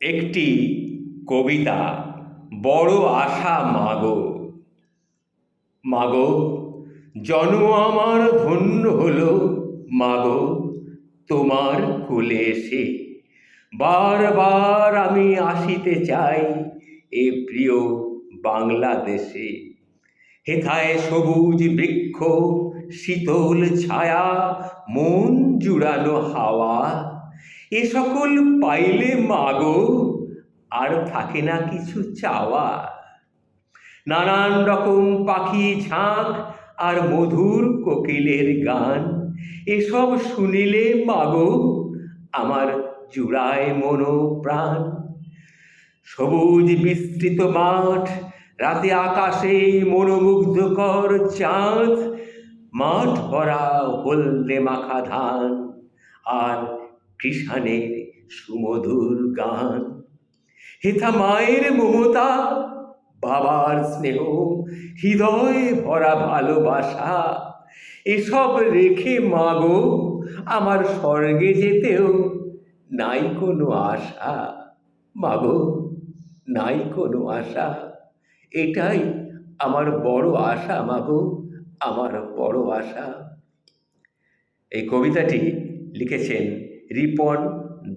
একটি কবিতা, বড় আশা মাগো। মাগো, জন্ম আমার ধন্য হলো মাগো তোমার কোলে এসে। বারবার আমি আসিতে চাই এ প্রিয় বাংলাদেশে। হেথায় সবুজ বৃক্ষ, শীতল ছায়া, মন জুড়ানো হাওয়া, এ সকল পাইলে মাগো আর থাকে না কিছু চাওয়া। নানান রকম পাখি ঝাঁক আর মধুর কোকিলের গান, এসব শুনিলে মাগো আমার জুড়ায় মনোপ্রাণ। সবুজ বিস্তৃত মাঠ, রাতে আকাশে মনোমুগ্ধকর চাঁদ, মাঠ ভরা হলদে মাখা ধান আর কৃষাণের সুমধুর গান। হেথা মায়ের মমতা, বাবার স্নেহ, হৃদয়ে ভরা ভালোবাসা, এসব রেখে মাগো আমার স্বর্গে যেতেও নাই কোনো আশা। মাগো, নাই কোনো আশা, এটাই আমার বড় আশা মাগো, আমার বড় আশা। এই কবিতাটি লিখেছেন রিপন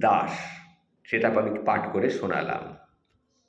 দাস, সেটা আমি পাঠ করে শোনালাম।